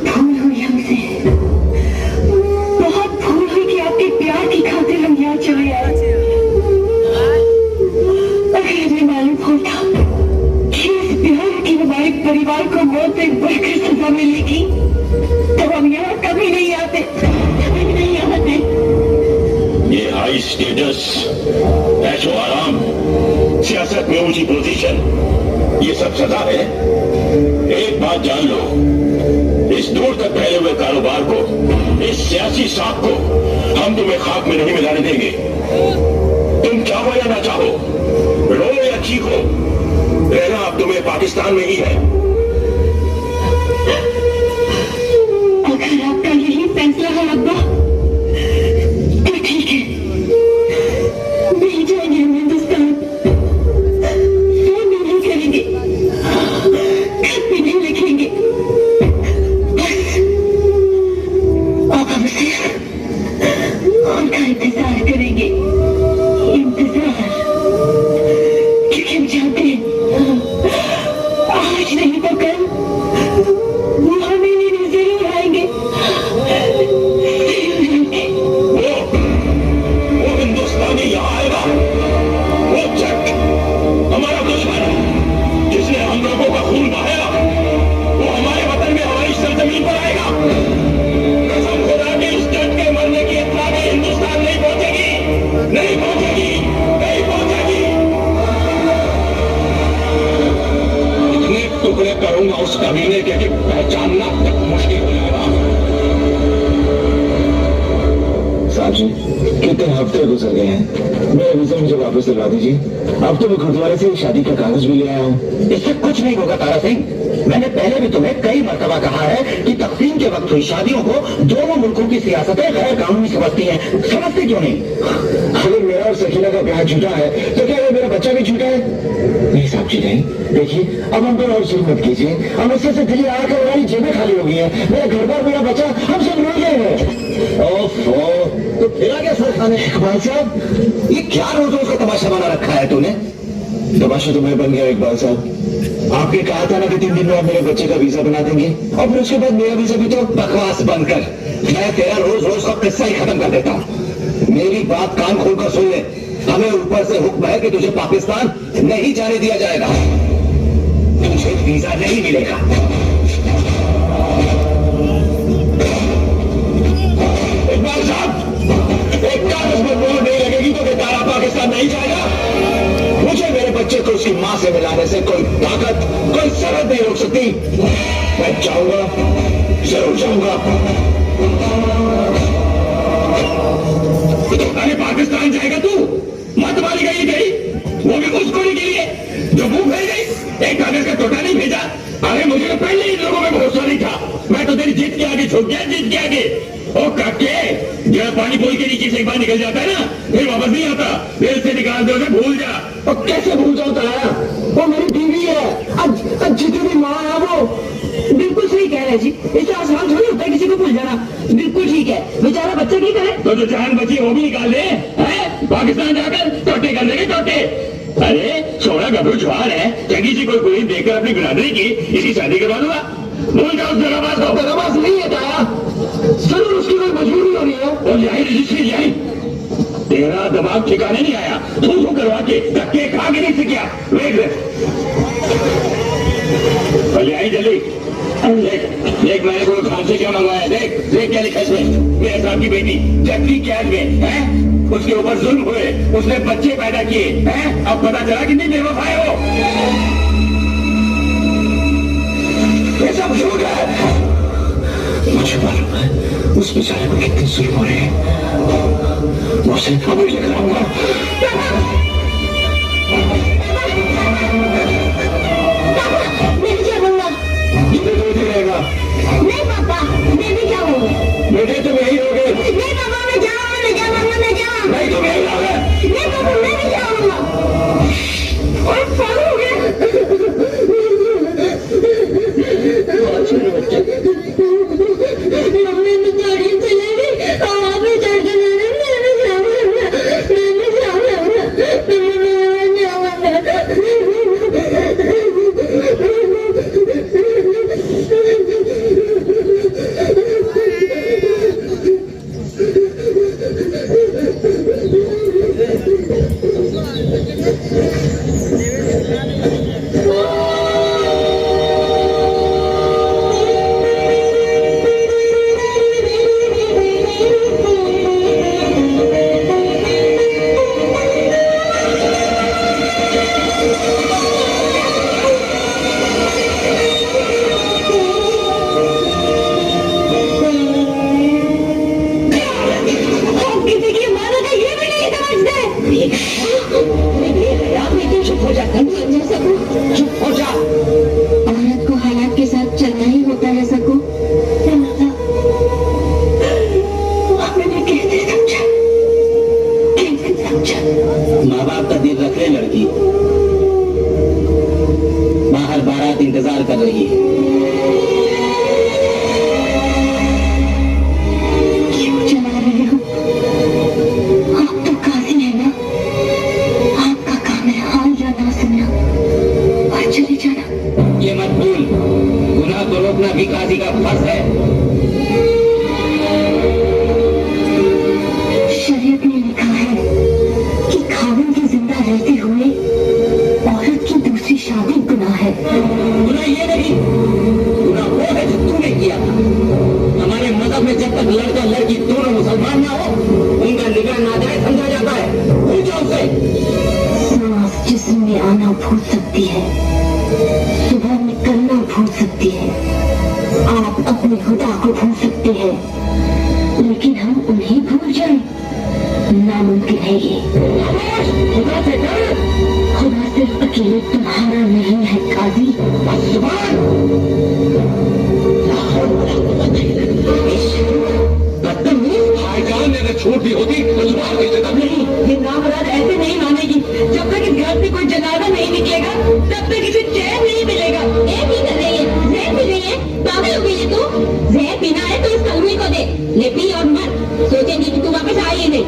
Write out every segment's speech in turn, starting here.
भूल हुई हमसे, बहुत भूल हुई कि आपके प्यार की खातिर हम यहाँ चले आए। अगर हमें मालूम होता कि इस प्यार की हमारे परिवार को मौत से बढ़कर सजा मिलेगी तो हम यहाँ कभी नहीं आते, कभी नहीं आते। ये हाई स्टेटस, ऐशो आराम, सियासत में ऊंची पोजीशन, ये सब सजा है। एक बात जान लो, इस दूर तक फैले हुए कारोबार को, इस सियासी सांप को हम तुम्हें खाक में नहीं मिलाने देंगे। तुम चाहो या ना चाहो, रो या चीखो, रहना अब तुम्हें पाकिस्तान में ही है। अगर आपका यही फैसला है अब्बा तो ठीक है, नहीं जाएंगे हम हिंदुस्तान, फोन भी नहीं करेंगे, खत भी नहीं लिखेंगे, बस अब हम सिर्फ उनका इंतजार करेंगे, इंतजार, क्योंकि हम जानते हैं आज नहीं तो कल वो हमें लेने जरूर आएंगे। वो हिंदुस्तानी यहाँ आएगा, वो जट हमारा दुश्मन, जिसने हम लोगों का खून बहाया, वो हमारे वतन में हमारी सरजमीन पर आएगा। कसम खुदा की उस जट के मरने की इत्तला भी हिंदुस्तान नहीं पहुंचेगी, नहीं पहुंचेगी, नहीं पहुंचेगी। इतने टुकड़े करूंगा उस कमीने के कि पहचानना तक मुश्किल हो जाएगा। साहब जी, कितने हफ्ते गुजर गए हैं, मेरा वीजा मुझे वापस दिलवा दीजिए। अब तो मैं गुरुद्वारे से शादी का कागज भी ले आया हूँ। इससे कुछ नहीं होगा तारा सिंह, मैंने पहले भी तुम्हें कई मर्तबा कहा है कि तकसीम के वक्त हुई शादियों को दोनों मुल्कों की सियासतें गैर कानूनी समझती हैं। समझते क्यों नहीं? अगर मेरा और सकीना का ब्याह झूठा है तो क्या ये मेरा बच्चा भी झूठा है? नहीं साहब जी नहीं, देखिए अब हम पर और जुल्म मत कीजिए। हम इससे से दिल्ली आकर हमारी जेबें खाली हो गई है, मेरा घर बार, मेरा बच्चा, हम सब रुल गए हैं। ओफो, तो फिर आ गया सर खाने। इकबाल साहब, ये क्या रोज रोज का तमाशा बना रखा है तूने? तमाशा तो मैं बन गया इकबाल साहब। आपने कहा था ना कि 3 दिन में आप मेरे बच्चे का वीजा बना देंगे, और फिर उसके बाद मेरा वीजा भी तो। बकवास बंद कर, मैं तेरा रोज रोज का किस्सा ही खत्म कर देता हूँ। मेरी बात कान खोलकर सुन ले, हमें ऊपर से हुक्म है कि तुझे पाकिस्तान नहीं जाने दिया जाएगा, तुझे वीजा नहीं मिलेगा। इकबाल साहब, एक कागज पर मोहर नहीं लगेगी तो बेचारा पाकिस्तान नहीं जाएगा। मुझे मेरे बच्चे को उसकी मां से मिलाने से कोई ताकत, कोई सरहद नहीं रोक सकती। मैं जाऊंगा, जरूर जाऊंगा। अरे पाकिस्तान जाएगा तू? मत वाली गई गई, वो भी उस गोली के लिए जो मुंह भेज गई। एक कागज का टोटा नहीं भेजा। अरे मुझे तो पहले इन लोगों में भरोसा नहीं था, मैं तो तेरी जीत के आगे झुक गया, जीत के आगे। ओ काके, जब पानी पुल के नीचे से एक बार निकल जाता है ना, फिर वापस नहीं आता, फिर से निकाल दो, भूल जा। और कैसे भूल जाओ तारा, वो मेरी बीवी है, आज जितनी माँ है वो। बिल्कुल सही कह रहे जी, इसे आसान थोड़ी होता है किसी को भूल जाना। बिल्कुल ठीक है, बेचारा बच्चा क्या करे? तो जो जान बची वो भी निकाल दे, हैं? पाकिस्तान जाकर टोटे कर देंगे, टोटे। अरे छोड़ा गबरू जवान है, चंगी सी कोई गोली देकर अपनी बिरादरी की इसकी शादी करवा दूंगा। भूल जाओ उस दराबाज को। दराबाज नहीं है तारा, जरूर उसकी कोई मजबूरी हो रही है। और यही रजिस्ट्री यही, तेरा दिमाग ठिकाने नहीं आया, तू करवा के धक्के खा के नहीं सीखा। देख ले, आई जल्दी देख, देख मैंने कोई खान से क्या मंगवाया, देख देख क्या लिखा इसमें। मेरे साहब की बेटी जबकि कैद में है, उसके ऊपर जुल्म हुए, उसने बच्चे पैदा किए हैं, अब पता चला कितनी बेवफा है वो। ये सब झूठ है। मुझे मालूम है उस बेचारे को कितने जुल्म हो रहे हैं, मैं उसे खबर लेकर आऊंगा। नहीं पापा, मैं भी जाऊंगा। बेटे तुम यही रहोगे? नहीं पापा, मैं जाऊंगा, मैं जाऊंगा, मैं जाऊंगा। नहीं तुम यही रहोगे? नहीं पापा, मैं भी जाऊंगा। और पागल हो गया। मम्मी ने गाड़ी चलाई और आप भी चढ़ के मैं भी जाऊंगा। और जा। औरत को हालात के साथ चलना ही होता है सकू। मैंने कैसे समझा, कैसे समझा? माँ बाप का दिल रख ले लड़की, बाहर बारात इंतजार कर रही है। क्यों चला रहे हो? आप तो काजी है ना, आपका काम है हाल या ना सुनना और चले जाना। ये मत भूल, गुनाह को रोकना भी काजी का फर्ज है। शरीयत ने लिखा है कि खाविन के जिंदा रहते हुए औरत की दूसरी शादी गुनाह है। गुनाह ये नहीं, गुनाह वो है जो तूने किया था। हमारे मजहब में जब तक लड़का लड़की दोनों मुसलमान ना हो, उनका निकाह नाजायज समझा जाता है। भूल जाओ उसे। सांस जिस्म में आना भूल सकती है, सुबह निकलना भूल सकती है, आप अपने खुदा को भूल सकते हैं, लेकिन हम उन्हें भूल जाएं नामुमकिन है ये। खुदा से डर। खुदा सिर्फ अकेले तुम्हारा नहीं है काजी। भाईजान ने अगर छूट दी होती तो जुबान की जगह नहीं, ये नामुराद ऐसे नहीं मानेगी। जब तक इस घर से कोई जनाजा नहीं निकलेगा तब तक इसे चैन नहीं मिलेगा। ये भी कर रही है, जहर पी रही है, पागल हो गई है तू। जहर पीना है तो इस कलमी को दे, ले पी और मर, सोचेंगी कि तू वापस आई ही नहीं।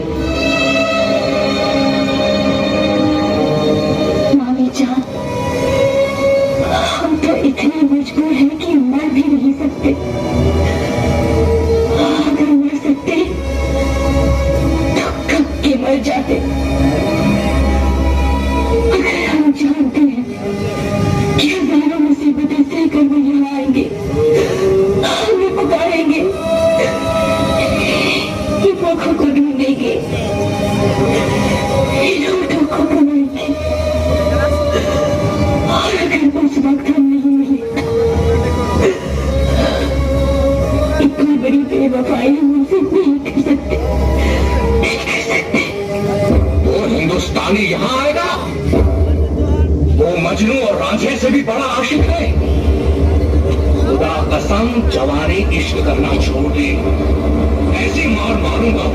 मामी जान, हम तो इतने मजबूर हैं कि मर भी नहीं सकते। अगर मर सकते तो कब के मर जाते। अगर हम जानते हैं कि हजारों मुसीबतें सहकर वो यहाँ आएंगे, हमें पुकारेंगे, इन आँखों को ढूंढेंगे, इन होठों को बनाएंगे, और अगर उस वक्त हम नहीं मिले, इतनी बड़ी बेवफाई हम उनसे नहीं कर सकते, नहीं कर सकते। वो हिंदुस्तानी यहाँ आएगा, वो मजनू और रांझे से भी बड़ा आशिक है। खुदा कसम जवानी इश्क करना छोड़ दे, ऐसी मार मारूंगा